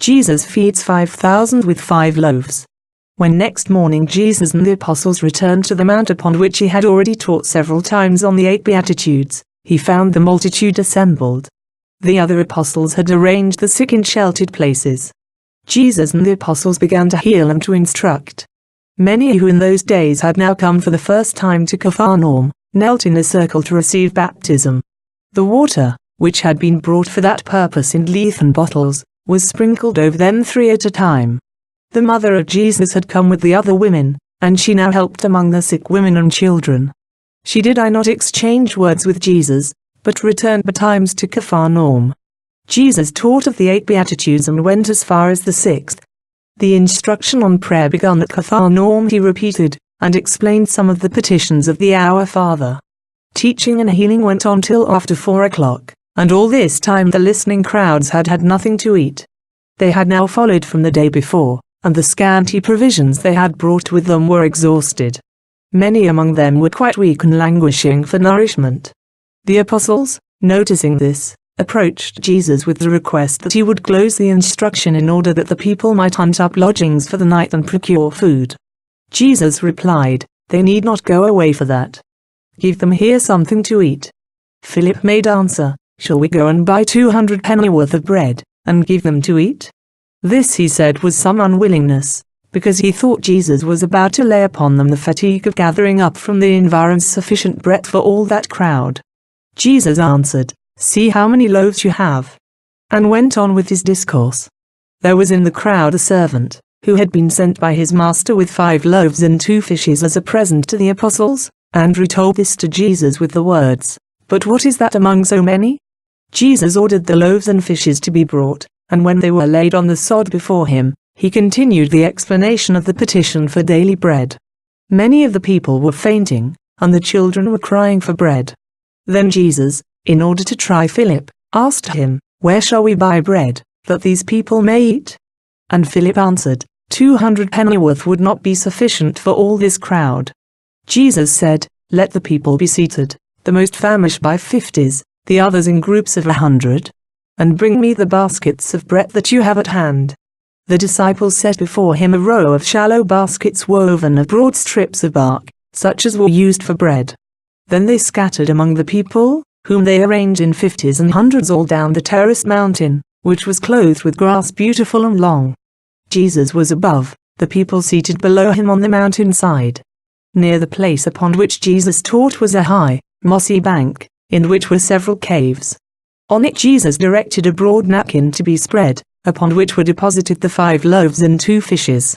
Jesus feeds 5,000 with 5 loaves. When next morning Jesus and the apostles returned to the mount upon which he had already taught several times on the 8 Beatitudes, he found the multitude assembled. The other apostles had arranged the sick in sheltered places. Jesus and the apostles began to heal and to instruct. Many who in those days had now come for the first time to Capharnaum, knelt in a circle to receive baptism. The water, which had been brought for that purpose in earthen bottles, was sprinkled over them 3 at a time. The mother of Jesus had come with the other women, and she now helped among the sick women and children. She did not exchange words with Jesus, but returned betimes to Capharnaum. Jesus taught of the 8 Beatitudes and went as far as the 6th. The instruction on prayer begun at Capharnaum he repeated, and explained some of the petitions of the Our Father. Teaching and healing went on till after 4 o'clock, and all this time the listening crowds had had nothing to eat. They had now followed from the day before, and the scanty provisions they had brought with them were exhausted. Many among them were quite weak and languishing for nourishment. The apostles, noticing this, approached Jesus with the request that he would close the instruction in order that the people might hunt up lodgings for the night and procure food. Jesus replied, "They need not go away for that. Give them here something to eat." Philip made answer, "Shall we go and buy 200 pennyworth of bread, and give them to eat?" This he said was some unwillingness, because he thought Jesus was about to lay upon them the fatigue of gathering up from the environs sufficient bread for all that crowd. Jesus answered, "See how many loaves you have," and went on with his discourse. There was in the crowd a servant, who had been sent by his master with 5 loaves and 2 fishes as a present to the apostles. Andrew told this to Jesus with the words, "But what is that among so many?" Jesus ordered the loaves and fishes to be brought, and when they were laid on the sod before him, he continued the explanation of the petition for daily bread. Many of the people were fainting, and the children were crying for bread. Then Jesus, in order to try Philip, asked him, "Where shall we buy bread, that these people may eat?" And Philip answered, 200 pennyworth would not be sufficient for all this crowd. Jesus said, "Let the people be seated, the most famished by 50s, the others in groups of 100. And bring me the baskets of bread that you have at hand." The disciples set before him a row of shallow baskets woven of broad strips of bark, such as were used for bread. Then they scattered among the people, whom they arranged in 50s and 100s all down the terraced mountain, which was clothed with grass beautiful and long. Jesus was above, the people seated below him on the mountainside. Near the place upon which Jesus taught was a high, mossy bank, in which were several caves. On it Jesus directed a broad napkin to be spread, upon which were deposited the 5 loaves and 2 fishes.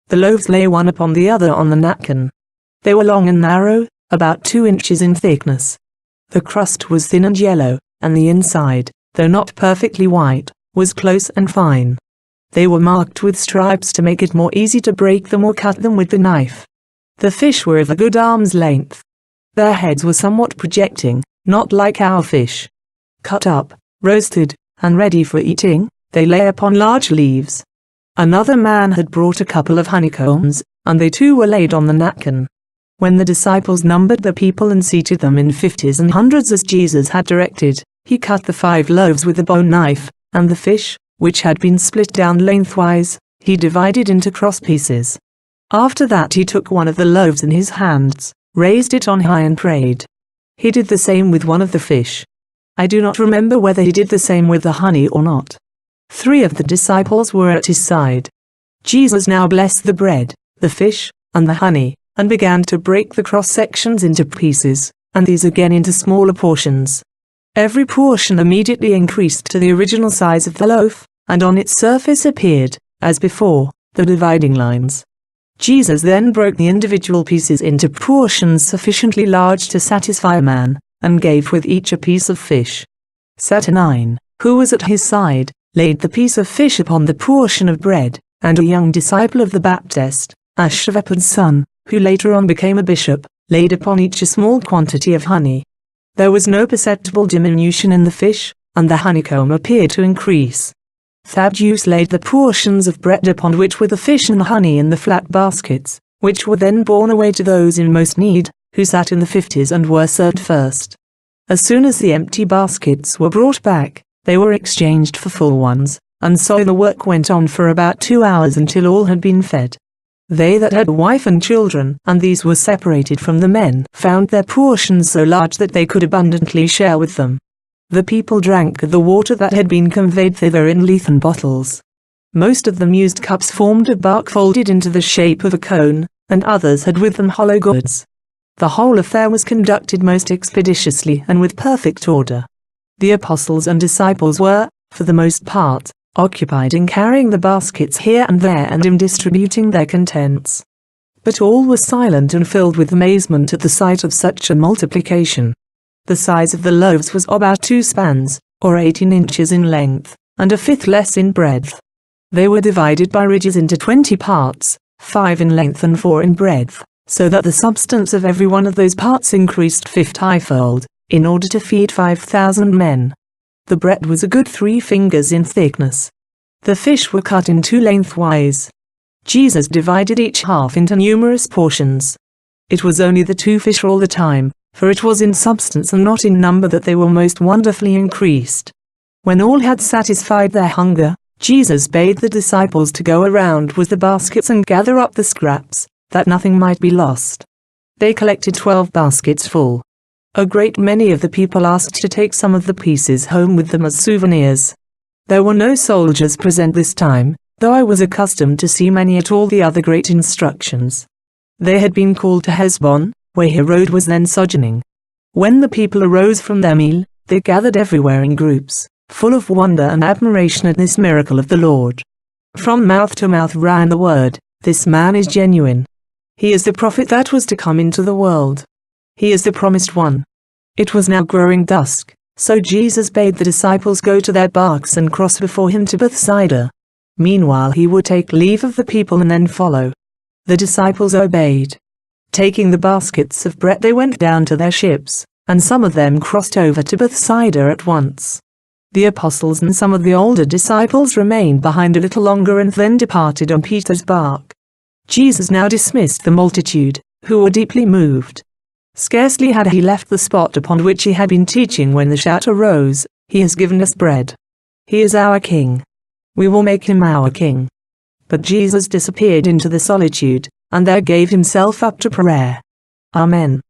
The loaves lay one upon the other on the napkin. They were long and narrow, about 2 inches in thickness. The crust was thin and yellow, and the inside, though not perfectly white, was close and fine. They were marked with stripes to make it more easy to break them or cut them with the knife. The fish were of a good arm's length. Their heads were somewhat projecting, not like our fish. Cut up, roasted, and ready for eating, they lay upon large leaves. Another man had brought a couple of honeycombs, and they too were laid on the napkin. When the disciples numbered the people and seated them in 50s and 100s as Jesus had directed, he cut the 5 loaves with a bone knife, and the fish, which had been split down lengthwise, he divided into cross pieces. After that he took one of the loaves in his hands, raised it on high and prayed. He did the same with one of the fish. I do not remember whether he did the same with the honey or not. 3 of the disciples were at his side. Jesus now blessed the bread, the fish, and the honey, and began to break the cross-sections into pieces, and these again into smaller portions. Every portion immediately increased to the original size of the loaf, and on its surface appeared, as before, the dividing lines. Jesus then broke the individual pieces into portions sufficiently large to satisfy a man, and gave with each a piece of fish. Saturnin, who was at his side, laid the piece of fish upon the portion of bread, and a young disciple of the Baptist, a shepherd's son, who later on became a bishop, laid upon each a small quantity of honey. There was no perceptible diminution in the fish, and the honeycomb appeared to increase. Thaddeus laid the portions of bread upon which were the fish and honey in the flat baskets, which were then borne away to those in most need, who sat in the 50s and were served first. As soon as the empty baskets were brought back, they were exchanged for full ones, And so the work went on for about 2 hours until all had been fed. They that had a wife and children, and these were separated from the men, found their portions so large that they could abundantly share with them. The people drank the water that had been conveyed thither in leathern bottles. Most of them used cups formed of bark folded into the shape of a cone, and others had with them hollow gourds. The whole affair was conducted most expeditiously and with perfect order. The apostles and disciples were, for the most part, occupied in carrying the baskets here and there and in distributing their contents. But all were silent and filled with amazement at the sight of such a multiplication. The size of the loaves was about 2 spans, or 18 inches in length, and a fifth less in breadth. They were divided by ridges into 20 parts, 5 in length and 4 in breadth, so that the substance of every one of those parts increased 50-fold, in order to feed 5,000 men. The bread was a good 3 fingers in thickness. The fish were cut in 2 lengthwise. Jesus divided each half into numerous portions. It was only the 2 fish all the time, for it was in substance and not in number that they were most wonderfully increased. When all had satisfied their hunger, Jesus bade the disciples to go around with the baskets and gather up the scraps, that nothing might be lost. They collected 12 baskets full. A great many of the people asked to take some of the pieces home with them as souvenirs. There were no soldiers present this time, though I was accustomed to see many at all the other great instructions. They had been called to Hesbon, where Herod was then sojourning. When the people arose from their meal, they gathered everywhere in groups, full of wonder and admiration at this miracle of the Lord. From mouth to mouth ran the word, "This man is genuine. He is the prophet that was to come into the world. He is the promised one." It was now growing dusk, so Jesus bade the disciples go to their barks and cross before him to Bethsaida. Meanwhile he would take leave of the people and then follow. The disciples obeyed. Taking the baskets of bread they went down to their ships, and some of them crossed over to Bethsaida at once. The apostles and some of the older disciples remained behind a little longer and then departed on Peter's bark. Jesus now dismissed the multitude, who were deeply moved. Scarcely had he left the spot upon which he had been teaching when the shout arose, "He has given us bread. He is our King. We will make him our King." But Jesus disappeared into the solitude, and there gave himself up to prayer. Amen.